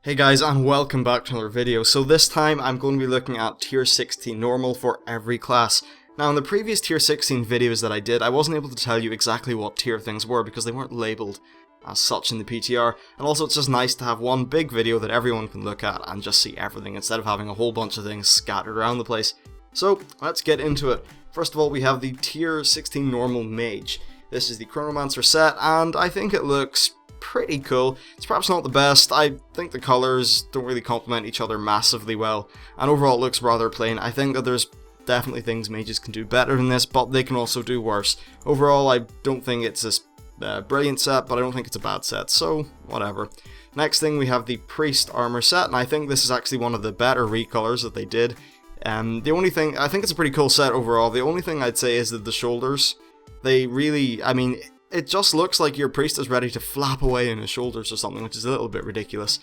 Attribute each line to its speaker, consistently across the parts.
Speaker 1: Hey guys, and welcome back to another video. So this time I'm going to be looking at tier 16 normal for every class. Now in the previous tier 16 videos that I did, I wasn't able to tell you exactly what tier things were because they weren't labelled as such in the PTR, and also it's just nice to have one big video that everyone can look at and just see everything instead of having a whole bunch of things scattered around the place. So let's get into it. First of all, we have the tier 16 normal mage. This is the Chronomancer set, and I think it looks pretty cool. It's perhaps not the best. I think the colours don't really complement each other massively well, and overall it looks rather plain. I think that there's definitely things mages can do better than this, but they can also do worse. Overall, I don't think it's a brilliant set, but I don't think it's a bad set, so whatever. Next thing, we have the priest armor set, and I think this is actually one of the better recolors that they did. The only thing, I think it's a pretty cool set overall. The only thing I'd say is that the shoulders, they really, I mean, it just looks like your priest is ready to flap away in his shoulders or something, which is a little bit ridiculous.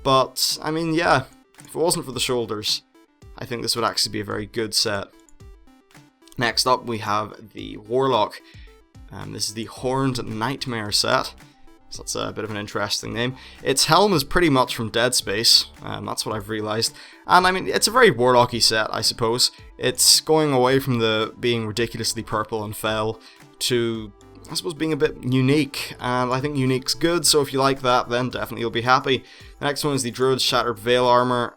Speaker 1: But, I mean, yeah, if it wasn't for the shoulders, I think this would actually be a very good set. Next up, we have the warlock. This is the Horned Nightmare set. So that's a bit of an interesting name. Its helm is pretty much from Dead Space, that's what I've realised. And I mean, it's a very warlocky set, I suppose. It's going away from the being ridiculously purple and fell to, I suppose, being a bit unique, and I think unique's good, so if you like that, then definitely you'll be happy. The next one is the Druid's Shattered Veil armor.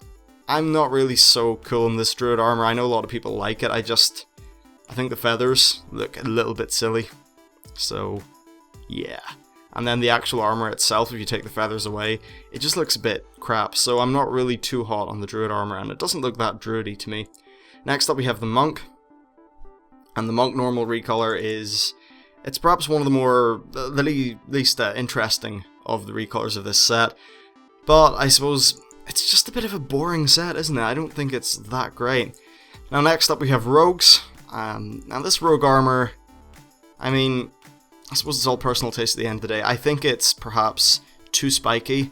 Speaker 1: I'm not really so cool in this Druid armor. I know a lot of people like it. I think the feathers look a little bit silly. So, yeah. And then the actual armor itself, if you take the feathers away, it just looks a bit crap. So I'm not really too hot on the Druid armor, and it doesn't look that Druidy to me. Next up we have the Monk. And the Monk normal recolor is, it's perhaps one of the more, the least interesting of the recolors of this set. But I suppose it's just a bit of a boring set, isn't it? I don't think it's that great. Now next up we have Rogues. Now this Rogue armor, I mean, I suppose it's all personal taste at the end of the day. I think it's perhaps too spiky,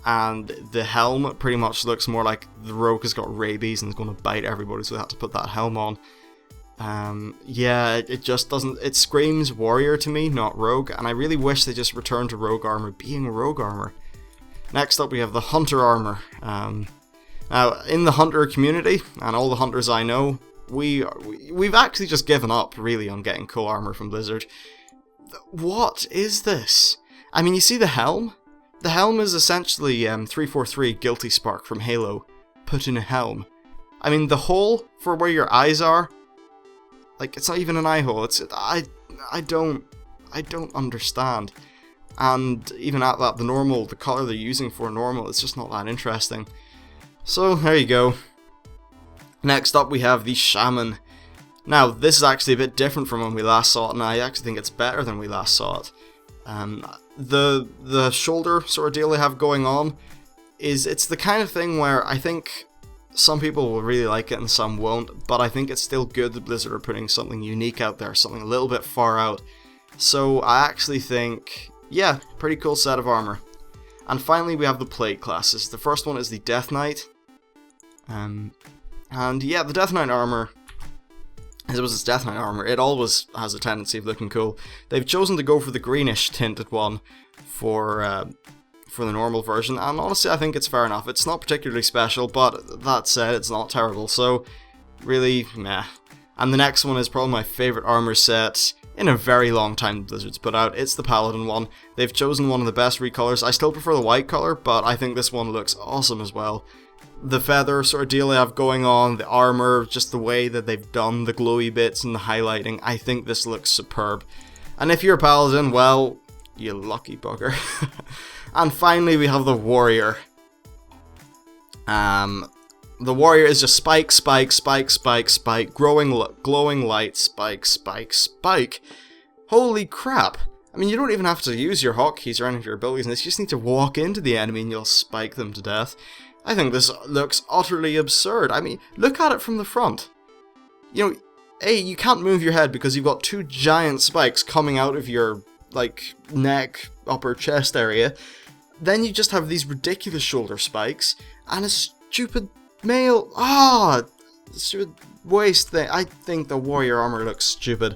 Speaker 1: and the helm pretty much looks more like the rogue has got rabies and is going to bite everybody, so they had to put that helm on. Yeah, it just doesn't, it screams warrior to me, not rogue, and I really wish they just returned to rogue armor being rogue armor. Next up we have the hunter armor. Now, in the hunter community, and all the hunters I know, we've actually just given up, really, on getting cool armor from Blizzard. What is this? I mean, you see the helm? The helm is essentially 343 Guilty Spark from Halo, put in a helm. I mean, the hole for where your eyes are, like, it's not even an eye hole. It's, I don't understand. And even at that, the color they're using for normal, it's just not that interesting. So, there you go. Next up, we have the Shaman. Now, this is actually a bit different from when we last saw it, and I actually think it's better than we last saw it. The shoulder sort of deal they have going on it's the kind of thing where I think some people will really like it and some won't, but I think it's still good that Blizzard are putting something unique out there, something a little bit far out. So I actually think, yeah, pretty cool set of armor. And finally, we have the Plague classes. The first one is the Death Knight. And yeah, the Death Knight armor, as it was its Death Knight armor, it always has a tendency of looking cool. They've chosen to go for the greenish tinted one for the normal version, and honestly I think it's fair enough. It's not particularly special, but that said, it's not terrible, so really, meh. And the next one is probably my favourite armor set in a very long time Blizzard's put out. It's the Paladin one. They've chosen one of the best recolors. I still prefer the white color, but I think this one looks awesome as well. The feather sort of deal they have going on, the armor, just the way that they've done the glowy bits and the highlighting, I think this looks superb. And if you're a paladin, well, you lucky bugger. And finally we have the warrior. The warrior is just spike, spike, spike, spike, spike, glowing light, spike, spike, spike. Holy crap. I mean, you don't even have to use your hotkeys or any of your abilities in this, you just need to walk into the enemy and you'll spike them to death. I think this looks utterly absurd. I mean, look at it from the front. You know, A, you can't move your head because you've got two giant spikes coming out of your, like, neck, upper chest area. Then you just have these ridiculous shoulder spikes, and a stupid stupid waist thing. I think the warrior armor looks stupid.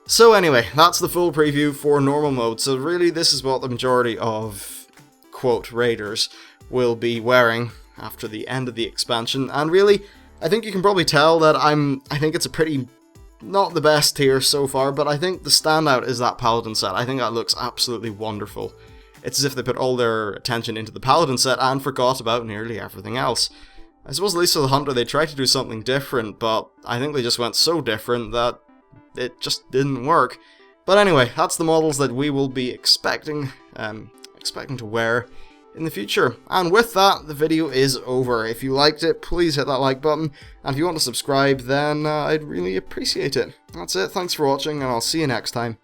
Speaker 1: So anyway, that's the full preview for normal mode. So really, this is what the majority of quote raiders will be wearing after the end of the expansion. And really, I think you can probably tell that I think it's a pretty, not the best tier so far, but I think the standout is that paladin set. I think that looks absolutely wonderful. It's as if they put all their attention into the paladin set and forgot about nearly everything else. I suppose at least for the hunter they tried to do something different, but I think they just went so different that it just didn't work. But anyway, that's the models that we will be expecting to wear in the future. And with that, the video is over. If you liked it, please hit that like button, and if you want to subscribe, then I'd really appreciate it. That's it, thanks for watching, and I'll see you next time.